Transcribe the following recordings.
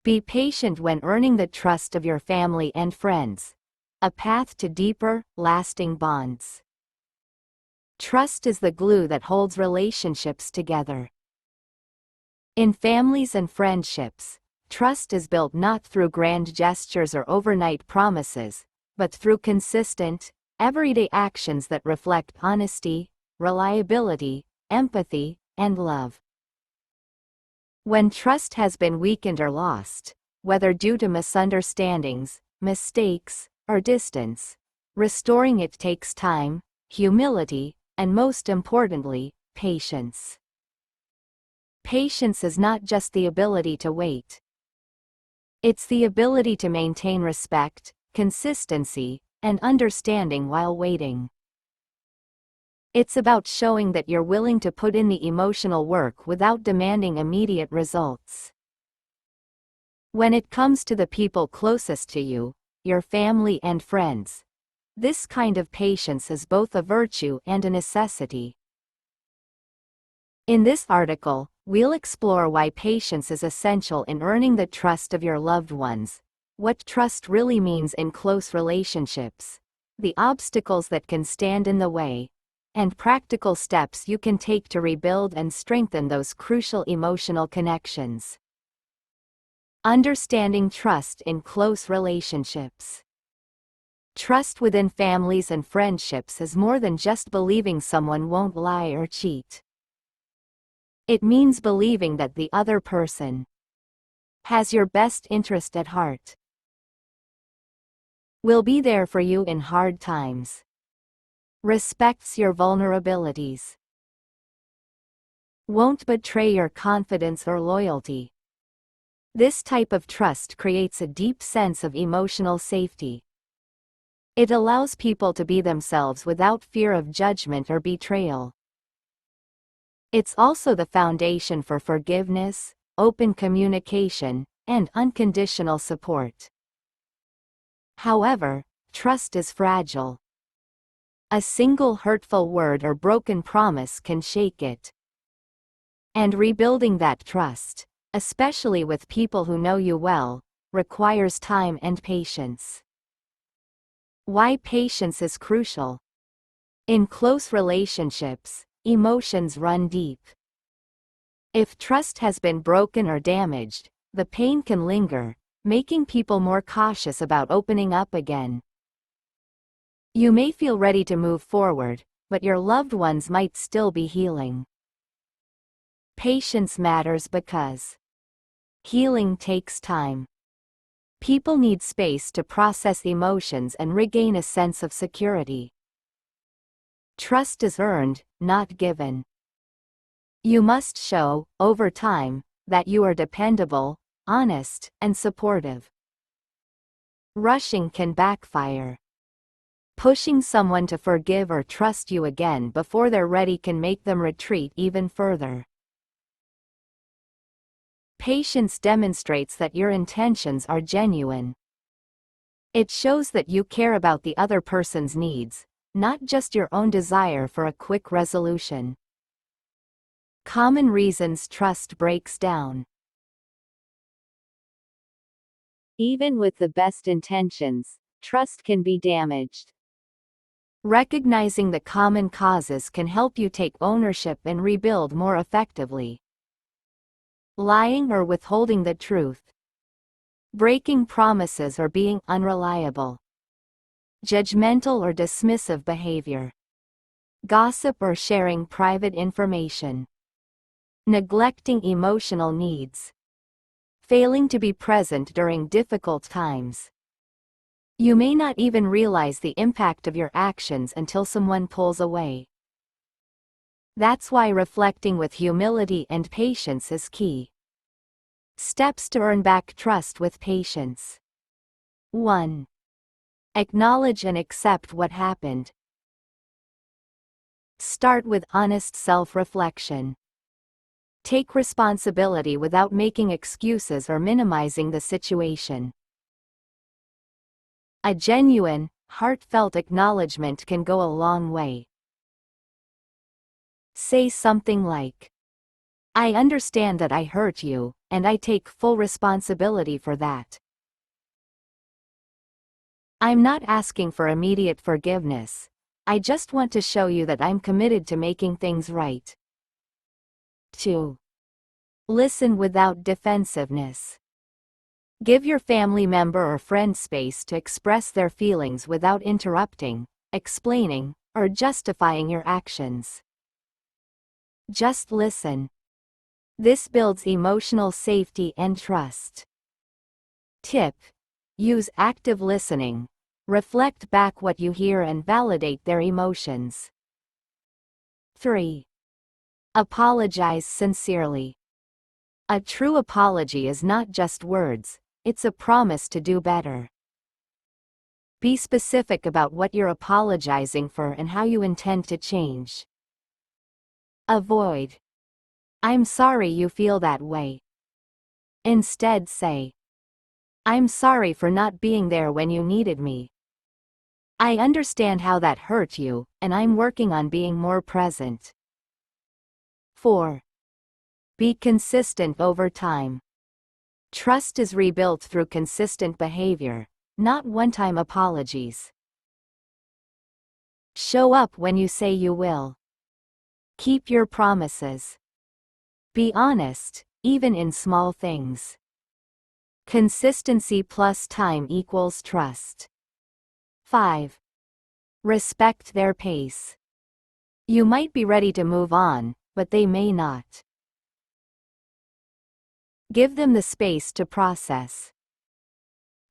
Be patient when earning the trust of your family and friends. A path to deeper, lasting bonds. Trust is the glue that holds relationships together. In families and friendships, trust is built not through grand gestures or overnight promises, but through consistent, everyday actions that reflect honesty, reliability, empathy, and love. When trust has been weakened or lost, whether due to misunderstandings, mistakes, or distance, restoring it takes time, humility, and most importantly, patience. Patience is not just the ability to wait. It's the ability to maintain respect, consistency, and understanding while waiting. It's about showing that you're willing to put in the emotional work without demanding immediate results. When it comes to the people closest to you, your family and friends, this kind of patience is both a virtue and a necessity. In this article, we'll explore why patience is essential in earning the trust of your loved ones, what trust really means in close relationships, the obstacles that can stand in the way, and practical steps you can take to rebuild and strengthen those crucial emotional connections. Understanding trust in close relationships. Trust within families and friendships is more than just believing someone won't lie or cheat. It means believing that the other person has your best interest at heart, will be there for you in hard times, respects your vulnerabilities, won't betray your confidence or loyalty. This type of trust creates a deep sense of emotional safety. It allows people to be themselves without fear of judgment or betrayal. It's also the foundation for forgiveness, open communication, and unconditional support. However, trust is fragile. A single hurtful word or broken promise can shake it. And rebuilding that trust, especially with people who know you well, requires time and patience. Why patience is crucial. In close relationships, emotions run deep. If trust has been broken or damaged, the pain can linger, making people more cautious about opening up again. You may feel ready to move forward, but your loved ones might still be healing. Patience matters because healing takes time. People need space to process emotions and regain a sense of security. Trust is earned, not given. You must show, over time, that you are dependable, honest, and supportive. Rushing can backfire. Pushing someone to forgive or trust you again before they're ready can make them retreat even further. Patience demonstrates that your intentions are genuine. It shows that you care about the other person's needs, not just your own desire for a quick resolution. Common reasons trust breaks down. Even with the best intentions, trust can be damaged. Recognizing the common causes can help you take ownership and rebuild more effectively. Lying or withholding the truth. Breaking promises or being unreliable. Judgmental or dismissive behavior. Gossip or sharing private information. Neglecting emotional needs. Failing to be present during difficult times. You may not even realize the impact of your actions until someone pulls away. That's why reflecting with humility and patience is key. Steps to earn back trust with patience. 1. Acknowledge and accept what happened. Start with honest self-reflection. Take responsibility without making excuses or minimizing the situation. A genuine, heartfelt acknowledgement can go a long way. Say something like, "I understand that I hurt you, and I take full responsibility for that. I'm not asking for immediate forgiveness. I just want to show you that I'm committed to making things right. 2. Listen without defensiveness. Give your family member or friend space to express their feelings without interrupting, explaining, or justifying your actions. Just listen. This builds emotional safety and trust. Tip: use active listening. Reflect back what you hear and validate their emotions. 3. Apologize sincerely. A true apology is not just words, it's a promise to do better. Be specific about what you're apologizing for and how you intend to change. Avoid, "I'm sorry you feel that way." Instead say, "I'm sorry for not being there when you needed me. I understand how that hurt you, and I'm working on being more present." 4. Be consistent over time. Trust is rebuilt through consistent behavior, not one-time apologies. Show up when you say you will. Keep your promises. Be honest, even in small things. Consistency plus time equals trust. 5. Respect their pace. You might be ready to move on, but they may not. Give them the space to process.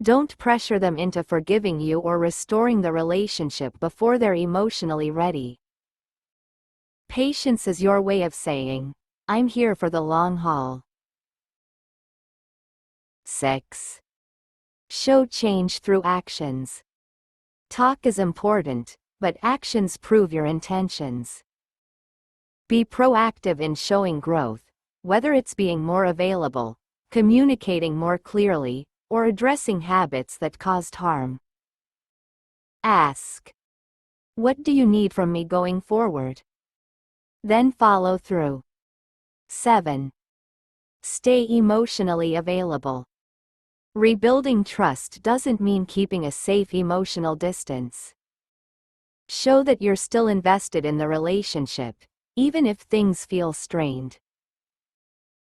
Don't pressure them into forgiving you or restoring the relationship before they're emotionally ready. Patience is your way of saying, "I'm here for the long haul." 6. Show change through actions. Talk is important, but actions prove your intentions. Be proactive in showing growth, whether it's being more available, communicating more clearly, or addressing habits that caused harm. Ask, "What do you need from me going forward?" Then follow through. 7. Stay emotionally available. Rebuilding trust doesn't mean keeping a safe emotional distance. Show that you're still invested in the relationship, even if things feel strained.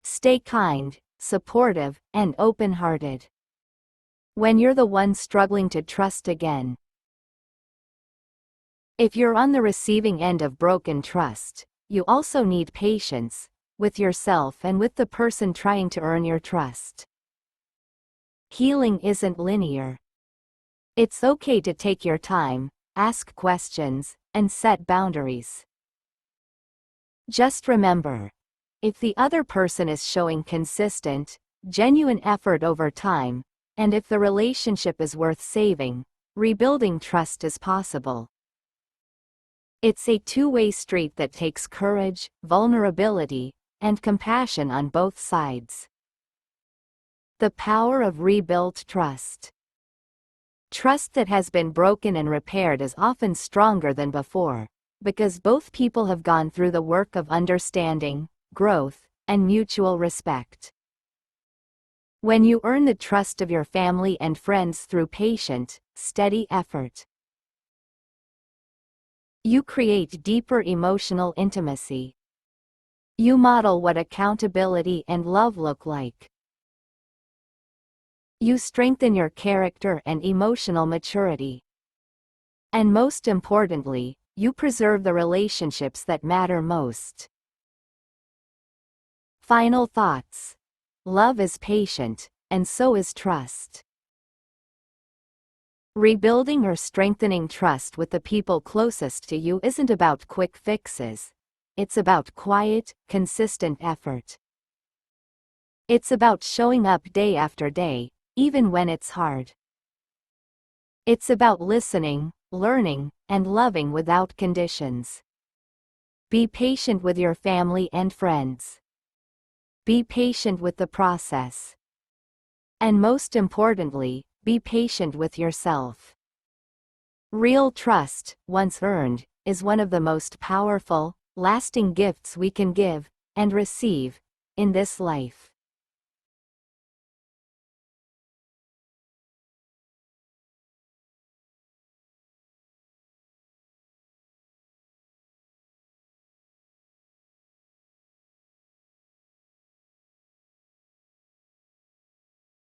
Stay kind, supportive, and open-hearted when you're the one struggling to trust again. If you're on the receiving end of broken trust, you also need patience with yourself and with the person trying to earn your trust. Healing isn't linear. It's okay to take your time, ask questions, and set boundaries. Just remember, if the other person is showing consistent, genuine effort over time, and if the relationship is worth saving, rebuilding trust is possible. It's a two-way street that takes courage, vulnerability, and compassion on both sides. The power of rebuilt trust. Trust that has been broken and repaired is often stronger than before, because both people have gone through the work of understanding, growth, and mutual respect. When you earn the trust of your family and friends through patient, steady effort, you create deeper emotional intimacy. You model what accountability and love look like. You strengthen your character and emotional maturity. And most importantly, you preserve the relationships that matter most. Final thoughts. Love is patient, and so is trust. Rebuilding or strengthening trust with the people closest to you isn't about quick fixes. It's about quiet, consistent effort. It's about showing up day after day, even when it's hard. It's about listening, learning, and loving without conditions. Be patient with your family and friends. Be patient with the process. And most importantly, be patient with yourself. Real trust, once earned, is one of the most powerful, lasting gifts we can give and receive in this life.